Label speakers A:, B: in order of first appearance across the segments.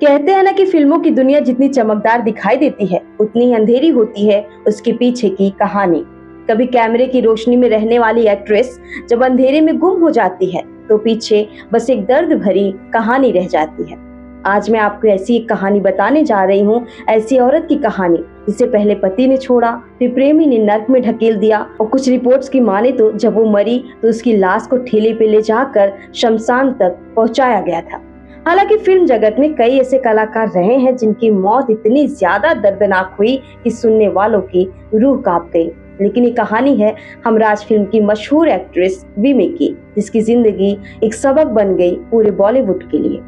A: कहते हैं ना कि फिल्मों की दुनिया जितनी चमकदार दिखाई देती है उतनी ही अंधेरी होती है उसके पीछे की कहानी। कभी कैमरे की रोशनी में रहने वाली एक्ट्रेस जब अंधेरे में गुम हो जाती है तो पीछे बस एक दर्द भरी कहानी रह जाती है। आज मैं आपको ऐसी एक कहानी बताने जा रही हूँ, ऐसी औरत की कहानी जिसे पहले पति ने छोड़ा, फिर प्रेमी ने नर्क में ढकेल दिया और कुछ रिपोर्ट्स की माने तो जब वो मरी तो उसकी लाश को ठेले पे ले जाकर शमशान तक पहुंचाया गया था। हालांकि फिल्म जगत में कई ऐसे कलाकार रहे हैं जिनकी मौत इतनी ज्यादा दर्दनाक हुई कि सुनने वालों की रूह कांप गई। लेकिन ये कहानी है हमराज फिल्म की मशहूर एक्ट्रेस विमी की, जिसकी जिंदगी एक सबक बन गई पूरे बॉलीवुड के लिए।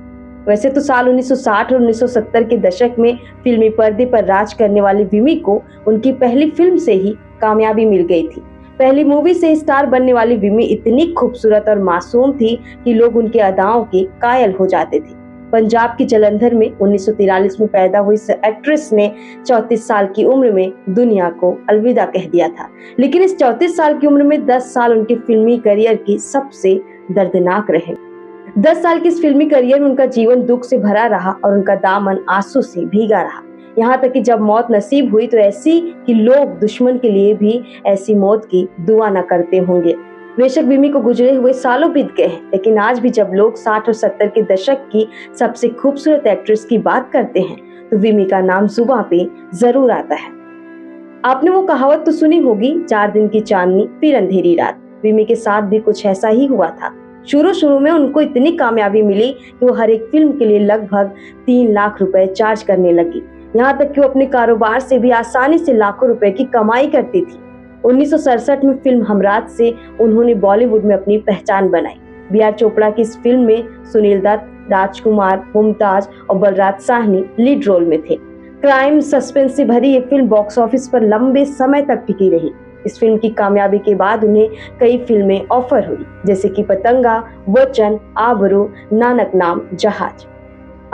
A: वैसे तो साल 1960 और 1970 के दशक में फिल्मी पर्दे पर राज करने वाली विमी को उनकी पहली फिल्म से ही कामयाबी मिल गई थी। पहली मूवी से स्टार बनने वाली विमी इतनी खूबसूरत और मासूम थी कि लोग उनके अदाओं के कायल हो जाते थे। पंजाब की जलंधर में 1943 में पैदा हुई इस एक्ट्रेस ने 34 साल की उम्र में दुनिया को अलविदा कह दिया था। लेकिन इस 34 साल की उम्र में 10 साल उनके फिल्मी करियर की सबसे दर्दनाक रहे। 10 साल की इस फिल्मी करियर में उनका जीवन दुख से भरा रहा और उनका दामन आंसू से भीगा रहा। यहाँ तक कि जब मौत नसीब हुई तो ऐसी कि लोग दुश्मन के लिए भी ऐसी मौत की दुआ न करते होंगे। बेशक विमी को गुजरे हुए सालों बीत गए हैं, लेकिन आज भी जब लोग 60 और 70 के दशक की सबसे खूबसूरत एक्ट्रेस की बात करते हैं तो विमी का नाम जुबां पे जरूर आता है। आपने वो कहावत तो सुनी होगी, 4 दिन की चांदनी फिर अंधेरी रात। विमी के साथ भी कुछ ऐसा ही हुआ था। शुरू में उनको इतनी कामयाबी मिली कि वो हर एक फिल्म के लिए लगभग 3 लाख रुपए चार्ज करने लगी। यहाँ तक कि वो अपने कारोबार से भी आसानी से लाखों रुपए की कमाई करती थी। 1967 में फिल्म हमराज से उन्होंने बॉलीवुड में अपनी पहचान बनाई। बी.आर. चोपड़ा की इस फिल्म में सुनील दत्त, राजकुमार, मुमताज और बलराज साहनी लीड रोल में थे। क्राइम सस्पेंस से भरी ये फिल्म बॉक्स ऑफिस पर लंबे समय तक टिकी रही। इस फिल्म की कामयाबी के बाद उन्हें कई फिल्में ऑफर हुई, जैसे कि पतंगा, वचन, आबरू, नानक नाम, जहाज।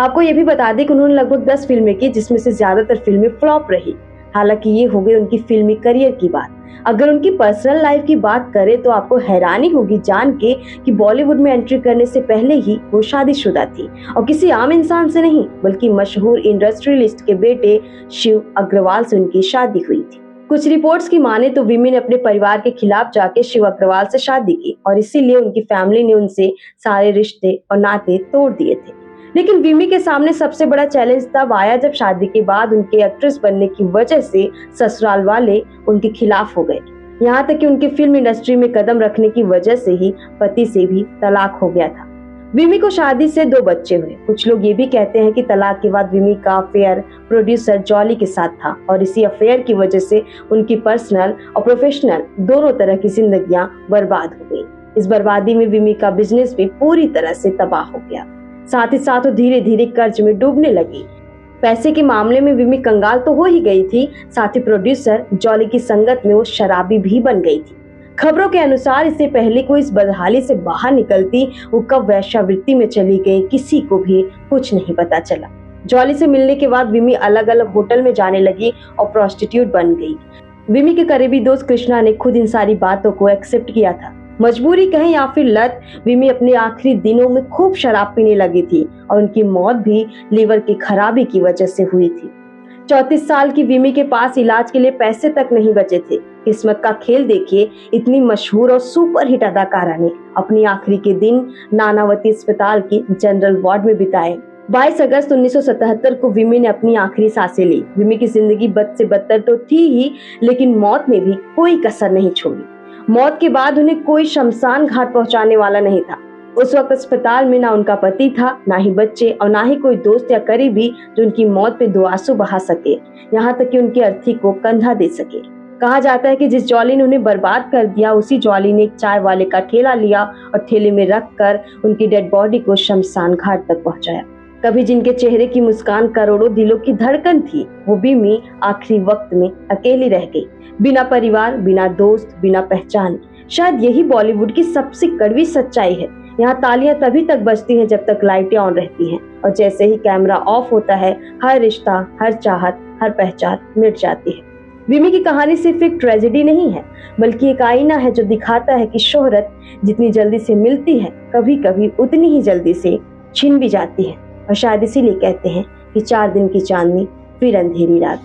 A: आपको ये भी बता दें कि उन्होंने लगभग 10 फिल्में की, जिसमें से ज्यादातर फिल्में फ्लॉप रही। हालांकि ये हो गई उनकी फिल्मी करियर की बात। अगर उनकी पर्सनल लाइफ की बात करें तो आपको हैरानी होगी जान के कि बॉलीवुड में एंट्री करने से पहले ही वो शादीशुदा थी और किसी आम इंसान से नहीं बल्कि मशहूर इंडस्ट्रियलिस्ट के बेटे शिव अग्रवाल से उनकी शादी हुई थी। कुछ रिपोर्ट्स की माने तो विमी ने अपने परिवार के खिलाफ जाके शिव अग्रवाल से शादी की और इसीलिए उनकी फैमिली ने उनसे सारे रिश्ते और नाते तोड़ दिए थे। लेकिन विमी के सामने सबसे बड़ा चैलेंज तब आया जब शादी के बाद उनके एक्ट्रेस बनने की वजह से ससुराल वाले उनके खिलाफ हो गए। यहाँ तक कि उनके फिल्म इंडस्ट्री में कदम रखने की वजह से ही पति से भी तलाक हो गया था। विमी को शादी से 2 बच्चे हुए। कुछ लोग ये भी कहते हैं कि तलाक के बाद विमी का अफेयर प्रोड्यूसर जॉली के साथ था और इसी अफेयर की वजह से उनकी पर्सनल और प्रोफेशनल दोनों तरह की जिंदगियां बर्बाद हो गई। इस बर्बादी में विमी का बिजनेस भी पूरी तरह से तबाह हो गया। साथ ही साथ वो धीरे धीरे कर्ज में डूबने लगी। पैसे के मामले में विमी कंगाल तो हो ही गई थी, साथ ही प्रोड्यूसर जॉली की संगत में वो शराबी भी बन गई थी। खबरों के अनुसार इससे पहले कोई इस बदहाली से बाहर निकलती वो कब वेश्यावृत्ति में चली गई किसी को भी कुछ नहीं पता चला। जॉली से मिलने के बाद विमी अलग अलग होटल में जाने लगी और प्रोस्टिट्यूट बन गई। विमी के करीबी दोस्त कृष्णा ने खुद इन सारी बातों को एक्सेप्ट किया था। मजबूरी कहें या फिर लत, विमी अपने आखिरी दिनों में खूब शराब पीने लगी थी और उनकी मौत भी लीवर की खराबी की वजह से हुई थी। 34 साल की विमी के पास इलाज के लिए पैसे तक नहीं बचे थे। किस्मत का खेल देखिए, इतनी मशहूर और सुपर हिट अदाकारा ने अपनी आखिरी के दिन नानावती अस्पताल की जनरल वार्ड में बिताए। 22 अगस्त 1977 को विमी ने अपनी आखिरी सांसें ली। विमी की जिंदगी बद से बदतर तो थी ही, लेकिन मौत ने भी कोई कसर नहीं छोड़ी। मौत के बाद उन्हें कोई शमशान घाट पहुंचाने वाला नहीं था। उस वक्त अस्पताल में ना उनका पति था, ना ही बच्चे और ना ही कोई दोस्त या करीबी जो उनकी मौत पे 2 आंसू बहा सके, यहाँ तक कि उनकी अर्थी को कंधा दे सके। कहा जाता है कि जिस जॉली ने उन्हें बर्बाद कर दिया उसी जॉली ने एक चाय वाले का ठेला लिया और ठेले में रखकर उनकी डेड बॉडी को शमशान घाट तक पहुंचाया। कभी जिनके चेहरे की मुस्कान करोड़ों दिलों की धड़कन थी, वो विमी आखिरी वक्त में अकेली रह गई, बिना परिवार, बिना दोस्त, बिना पहचान। शायद यही बॉलीवुड की सबसे कड़वी सच्चाई है। यहाँ तालियां तभी तक बजती हैं जब तक लाइटें ऑन रहती हैं और जैसे ही कैमरा ऑफ होता है हर रिश्ता, हर चाहत, हर पहचान मिट जाती है। विमी की कहानी सिर्फ एक ट्रेजेडी नहीं है बल्कि एक आईना है जो दिखाता है कि शोहरत जितनी जल्दी से मिलती है कभी कभी उतनी ही जल्दी से छिन भी जाती है। और शायद इसीलिए कहते हैं कि 4 दिन की चांदनी फिर अंधेरी रात।